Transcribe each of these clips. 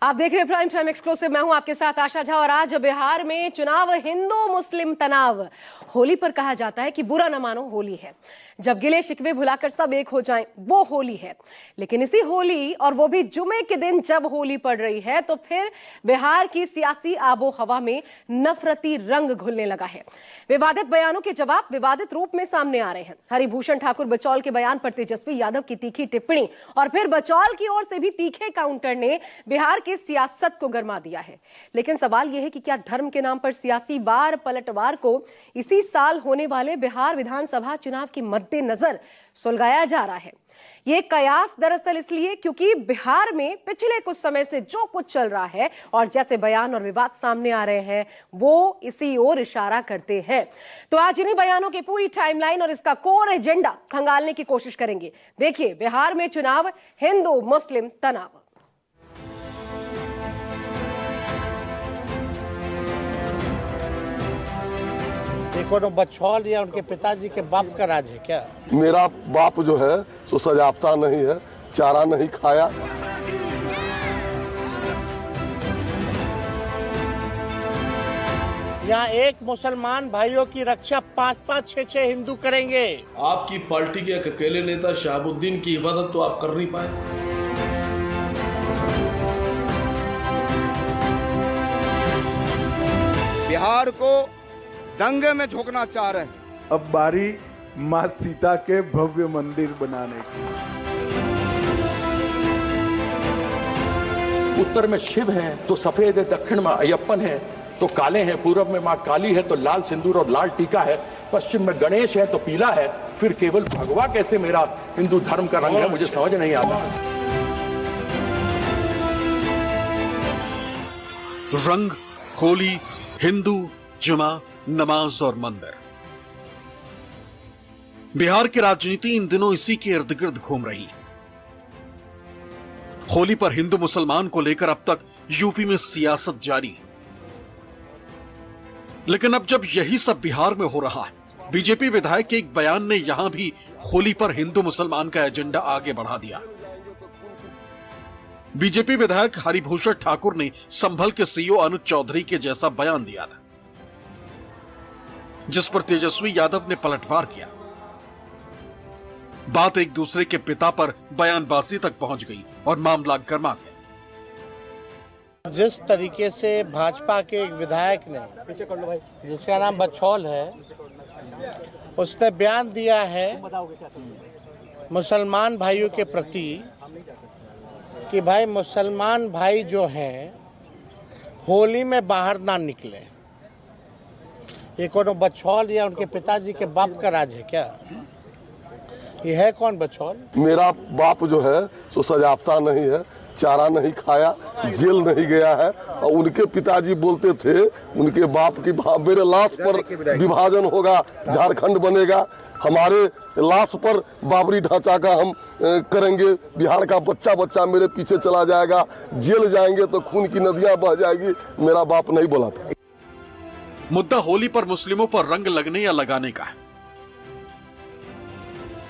आप देख रहे हैं प्राइम टाइम एक्सक्लूसिव। मैं हूं आपके साथ आशा झा और आज बिहार में चुनाव हिंदू मुस्लिम तनाव। होली पर कहा जाता है कि बुरा न मानो होली है, जब गिले शिकवे भुलाकर सब एक हो जाएं वो होली है। लेकिन इसी होली और वो भी जुमे के दिन जब होली पड़ रही है तो फिर बिहार की सियासी आबो हवा में नफरती रंग घुलने लगा है। विवादित बयानों के जवाब विवादित रूप में सामने आ रहे हैं। हरिभूषण ठाकुर बचौल के बयान पर तेजस्वी यादव की तीखी टिप्पणी और फिर बचौल की ओर से भी तीखे काउंटर ने बिहार की सियासत को गरमा दिया है। लेकिन सवाल यह है कि क्या धर्म के नाम पर सियासी वार पलटवार को इसी साल होने वाले बिहार विधानसभा चुनाव के मद्देनजर सुलगाया जा रहा है? ये कयास दरअसल इसलिए क्योंकि बिहार में पिछले कुछ समय से जो कुछ चल रहा है और जैसे बयान और विवाद सामने आ रहे हैं वो इसी ओर इशारा करते हैं। तो आज इन्हीं बयानों की पूरी टाइमलाइन और इसका कोर एजेंडा खंगालने की कोशिश करेंगे। देखिए, बिहार में चुनाव हिंदू मुस्लिम तनाव। बछौल या उनके पिताजी के बाप का राज है क्या? मेरा बाप जो है सो सजाफता नहीं है, चारा नहीं खाया। यहाँ एक मुसलमान भाइयों की रक्षा 5-5, 6-6 हिंदू करेंगे। आपकी पार्टी के एक अकेले नेता शहाबुद्दीन की हिफाजत तो आप कर नहीं पाए। बिहार को दंगे में झोंकना चाह रहे हैं। अब बारी मां सीता के भव्य मंदिर बनाने की। उत्तर में शिव हैं तो सफेद है, दक्षिण में अयप्पन है तो काले हैं, पूरब में मां काली है तो लाल सिंदूर और लाल टीका है, पश्चिम में गणेश है तो पीला है, फिर केवल भगवा कैसे मेरा हिंदू धर्म का रंग है, मुझे समझ नहीं आता। रंग, होली, हिंदू, जुमा, नमाज और मंदिर। बिहार की राजनीति इन दिनों इसी के इर्द गिर्द घूम रही है। होली पर हिंदू मुसलमान को लेकर अब तक यूपी में सियासत जारी है, लेकिन अब जब यही सब बिहार में हो रहा है, बीजेपी विधायक के एक बयान ने यहां भी होली पर हिंदू मुसलमान का एजेंडा आगे बढ़ा दिया। बीजेपी विधायक हरिभूषण ठाकुर ने संभल के सीईओ अनुज चौधरी के जैसा बयान दिया था, जिस पर तेजस्वी यादव ने पलटवार किया। बात एक दूसरे के पिता पर बयानबाजी तक पहुंच गई और मामला गर्मा गया। जिस तरीके से भाजपा के एक विधायक ने, जिसका नाम बछौल है, उसने बयान दिया है मुसलमान भाइयों के प्रति कि भाई मुसलमान भाई जो हैं होली में बाहर ना निकले। ये कौन बछौल या उनके पिताजी के बाप का राज है क्या? ये है कौन बछौल? मेरा बाप जो है सो सजाफता नहीं है, चारा नहीं खाया, जेल नहीं गया है। और उनके पिताजी बोलते थे उनके बाप की मेरे लाश पर विभाजन होगा, झारखंड बनेगा, हमारे लाश पर बाबरी ढांचा का हम करेंगे, बिहार का बच्चा बच्चा मेरे पीछे चला जाएगा, जेल जाएंगे तो खून की नदियां बह जाएगी। मेरा बाप नहीं बोला था। मुद्दा होली पर मुस्लिमों पर रंग लगने या लगाने का है,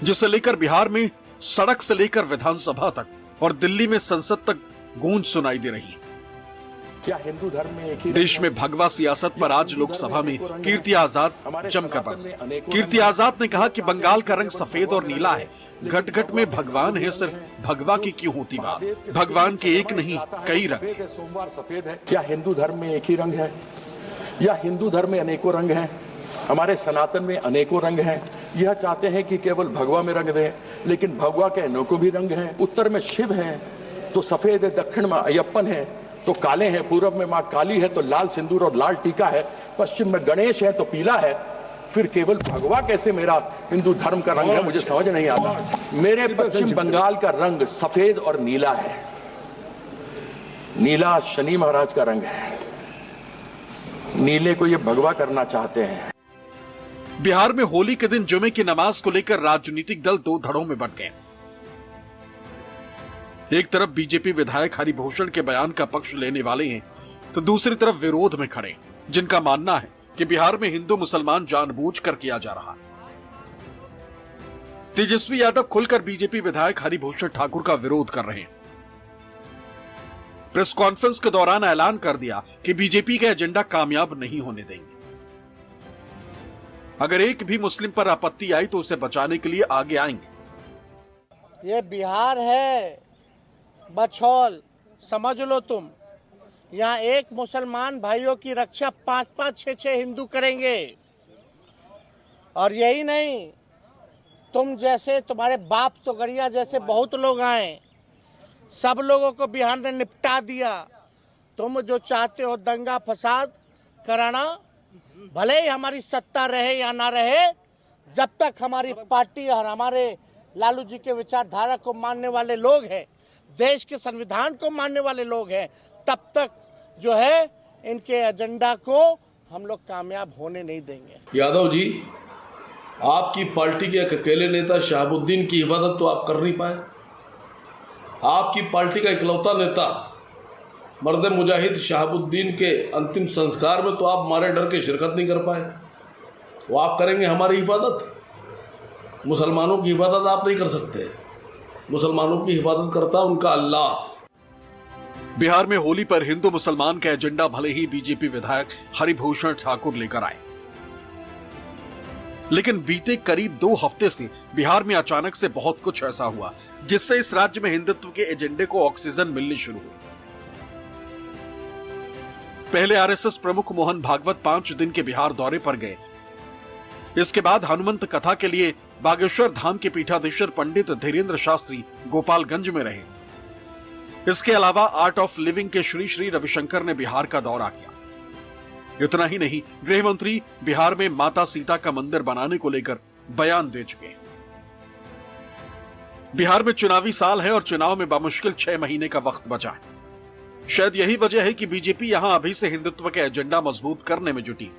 जिसे लेकर बिहार में सड़क से लेकर विधानसभा तक और दिल्ली में संसद तक गूंज सुनाई दे रही है। क्या हिंदू धर्म में एक ही देश में भगवा सियासत पर आज लोकसभा में कीर्ति आजाद जमकर बरसे। कीर्ति आजाद ने कहा कि बंगाल का रंग सफेद और नीला है, घट घट में भगवान है, सिर्फ भगवा की क्यों होती बात? भगवान के एक नहीं कई रंग। सोमवार सफेद है। क्या हिंदू धर्म में एक ही रंग है या हिंदू धर्म में अनेकों रंग हैं? हमारे सनातन में अनेकों रंग हैं। यह चाहते हैं कि केवल भगवा में रंग दें, लेकिन भगवा के अनेकों भी रंग हैं। उत्तर में शिव हैं तो सफेद है, दक्षिण में अयप्पन है तो काले हैं, पूरब में मां काली है तो लाल सिंदूर और लाल टीका है, पश्चिम में गणेश है तो पीला है, फिर केवल भगवा कैसे मेरा हिंदू धर्म का रंग है, मुझे समझ नहीं आता। मेरे पश्चिम बंगाल का रंग सफेद और नीला है। नीला शनि महाराज का रंग है, नीले को ये भगवा करना चाहते हैं। बिहार में होली के दिन जुमे की नमाज को लेकर राजनीतिक दल दो धड़ों में बंट गए। एक तरफ बीजेपी विधायक हरिभूषण के बयान का पक्ष लेने वाले हैं तो दूसरी तरफ विरोध में खड़े, जिनका मानना है कि बिहार में हिंदू मुसलमान जानबूझकर किया जा रहा है। तेजस्वी यादव खुलकर बीजेपी विधायक हरिभूषण ठाकुर का विरोध कर रहे हैं। प्रेस कॉन्फ्रेंस के दौरान ऐलान कर दिया कि बीजेपी का एजेंडा कामयाब नहीं होने देंगे। अगर एक भी मुस्लिम पर आपत्ति आई तो उसे बचाने के लिए आगे आएंगे। ये बिहार है, बछौल समझ लो तुम। यहाँ एक मुसलमान भाइयों की रक्षा 5-5, 6-6 हिंदू करेंगे। और यही नहीं, तुम जैसे, तुम्हारे बाप तो गड़िया जैसे बहुत लोग आए, सब लोगों को बिहार ने निपटा दिया। तुम जो चाहते हो दंगा फसाद कराना, भले ही हमारी सत्ता रहे या ना रहे, जब तक हमारी पार्टी और हमारे लालू जी के विचारधारा को मानने वाले लोग हैं, देश के संविधान को मानने वाले लोग हैं, तब तक जो है इनके एजेंडा को हम लोग कामयाब होने नहीं देंगे। यादव जी, आपकी पार्टी के एक अकेले नेता शहाबुद्दीन की हिफाजत तो आप कर नहीं पाए। आपकी पार्टी का इकलौता नेता मर्द मुजाहिद शहाबुद्दीन के अंतिम संस्कार में तो आप मारे डर के शिरकत नहीं कर पाए। वो आप करेंगे हमारी हिफाजत? मुसलमानों की हिफाजत आप नहीं कर सकते। मुसलमानों की हिफाजत करता उनका अल्लाह। बिहार में होली पर हिंदू मुसलमान का एजेंडा भले ही बीजेपी विधायक हरिभूषण ठाकुर लेकर आए, लेकिन बीते करीब 2 हफ्ते से बिहार में अचानक से बहुत कुछ ऐसा हुआ जिससे इस राज्य में हिंदुत्व के एजेंडे को ऑक्सीजन मिलनी शुरू हुई। पहले आरएसएस प्रमुख मोहन भागवत 5 दिन के बिहार दौरे पर गए। इसके बाद हनुमंत कथा के लिए बागेश्वर धाम के पीठाधीश्वर पंडित धीरेन्द्र शास्त्री गोपालगंज में रहे। इसके अलावा आर्ट ऑफ लिविंग के श्री श्री रविशंकर ने बिहार का दौरा किया। इतना ही नहीं, गृह मंत्री बिहार में माता सीता का मंदिर बनाने को लेकर बयान दे चुके हैं। बिहार में चुनावी साल है और चुनाव में बामुश्किल 6 महीने का वक्त बचा है। शायद यही वजह है कि बीजेपी यहां अभी से हिंदुत्व के एजेंडा मजबूत करने में जुटी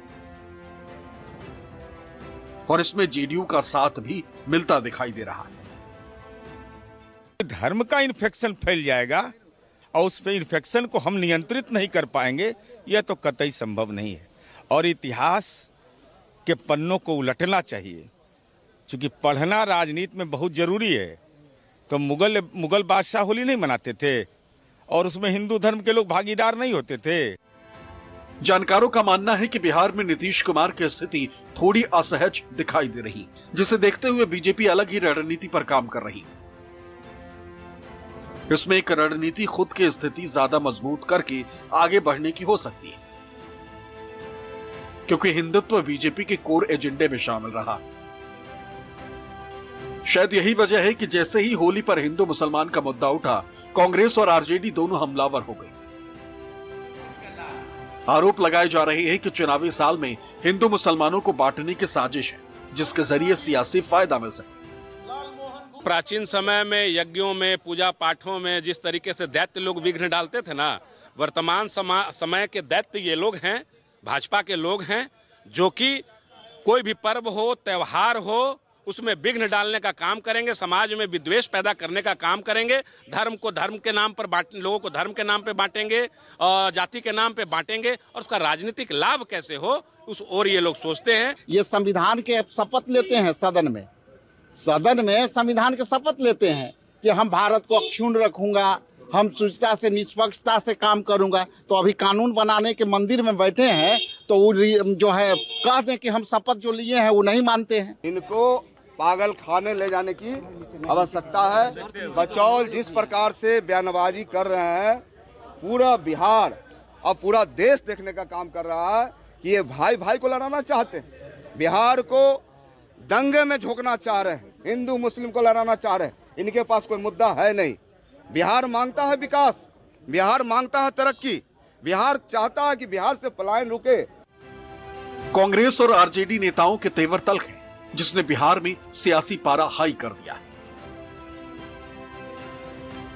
और इसमें जेडीयू का साथ भी मिलता दिखाई दे रहा है। धर्म का इन्फेक्शन फैल जाएगा और उस पे इन्फेक्शन को हम नियंत्रित नहीं कर पाएंगे, यह तो कतई संभव नहीं है। और इतिहास के पन्नों को उलटना चाहिए, क्योंकि पढ़ना राजनीति में बहुत जरूरी है। तो मुगल बादशाह होली नहीं मनाते थे और उसमें हिंदू धर्म के लोग भागीदार नहीं होते थे। जानकारों का मानना है कि बिहार में नीतीश कुमार की स्थिति थोड़ी असहज दिखाई दे रही, जिसे देखते हुए बीजेपी अलग ही रणनीति पर काम कर रही। इसमें एक रणनीति खुद की स्थिति ज्यादा मजबूत करके आगे बढ़ने की हो सकती है, क्योंकि हिंदुत्व बीजेपी के कोर एजेंडे में शामिल रहा। शायद यही वजह है कि जैसे ही होली पर हिंदू मुसलमान का मुद्दा उठा, कांग्रेस और आरजेडी दोनों हमलावर हो गए। आरोप लगाए जा रहे हैं कि चुनावी साल में हिंदू मुसलमानों को बांटने की साजिश है, जिसके जरिए सियासी फायदा मिल सके। प्राचीन समय में यज्ञों में, पूजा पाठों में जिस तरीके से दैत्य लोग विघ्न डालते थे ना, वर्तमान समय के दैत्य ये लोग हैं, भाजपा के लोग हैं, जो कि कोई भी पर्व हो, त्योहार हो, उसमें विघ्न डालने का काम करेंगे, समाज में विद्वेष पैदा करने का काम करेंगे, धर्म को धर्म के नाम पर लोगों को धर्म के नाम पे बांटेंगे, जाति के नाम पे बांटेंगे, और उसका राजनीतिक लाभ कैसे हो उस ओर ये लोग सोचते हैं। ये संविधान के शपथ लेते हैं सदन में संविधान के शपथ लेते हैं कि हम भारत को अक्षुण्ण रखूंगा, हम शुचिता से, निष्पक्षता से काम करूंगा। तो अभी कानून बनाने के मंदिर में बैठे हैं, तो वो जो है कह दें कि हम शपथ जो लिए हैं वो नहीं मानते हैं। इनको पागल खाने ले जाने की आवश्यकता है। बचौल जिस प्रकार से बयानबाजी कर रहे हैं, पूरा बिहार और पूरा देश देखने का काम कर रहा है कि ये भाई भाई को लड़ाना चाहते हैं, बिहार को दंगे में झोंकना चाह रहे हैं, हिंदू मुस्लिम को लड़ाना चाह रहे हैं। इनके पास कोई मुद्दा है नहीं। बिहार मांगता है विकास, बिहार मांगता है तरक्की, बिहार चाहता है कि बिहार से पलायन रुके। कांग्रेस और आरजेडी नेताओं के तेवर तल्ख हैं, जिसने बिहार में सियासी पारा हाई कर दिया है।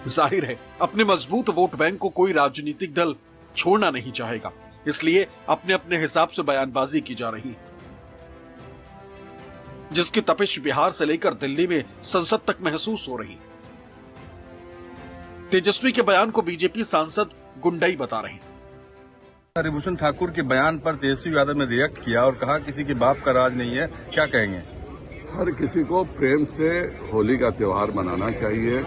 जाहिर है, अपने मजबूत वोट बैंक को कोई राजनीतिक दल छोड़ना नहीं चाहेगा, इसलिए अपने अपने हिसाब से बयानबाजी की जा रही है, जिसकी तपिश बिहार से लेकर दिल्ली में संसद तक महसूस हो रही। तेजस्वी के बयान को बीजेपी सांसद गुंडाई बता रहे हैं। हरिभूषण ठाकुर के बयान पर तेजस्वी यादव ने रिएक्ट किया और कहा किसी के बाप का राज नहीं है, क्या कहेंगे? हर किसी को प्रेम से होली का त्योहार मनाना चाहिए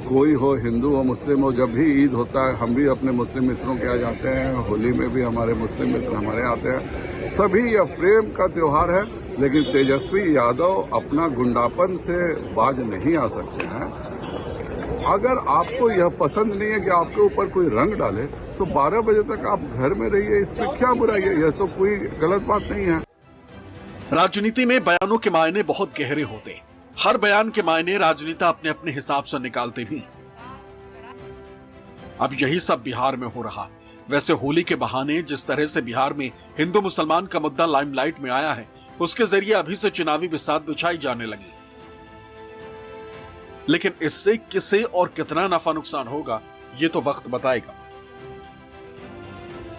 कोई हो, हिंदू हो मुस्लिम हो, जब भी ईद होता है हम भी अपने मुस्लिम मित्रों के यहाँ जाते हैं, होली में भी हमारे मुस्लिम मित्र हमारे आते हैं। सभी यह प्रेम का त्योहार है, लेकिन तेजस्वी यादव अपना गुंडापन से बाज नहीं आ सकते हैं। अगर आपको यह पसंद नहीं है कि आपके ऊपर कोई रंग डाले तो 12 बजे तक आप घर में रहिए, इसमें क्या बुराई है? यह तो कोई गलत बात नहीं है। राजनीति में बयानों के मायने बहुत गहरे होते हैं। हर बयान के मायने राजनेता अपने अपने हिसाब से निकालते भी। अब यही सब बिहार में हो रहा। वैसे होली के बहाने जिस तरह से बिहार में हिंदू मुसलमान का मुद्दा लाइमलाइट में आया है, उसके जरिए अभी से चुनावी बिसात बिछाई जाने लगी। लेकिन इससे किसे और कितना नफा नुकसान होगा, ये तो वक्त बताएगा।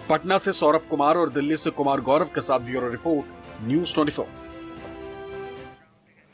पटना से सौरभ कुमार और दिल्ली से कुमार गौरव के साथ ब्यूरो रिपोर्ट, न्यूज़ 24।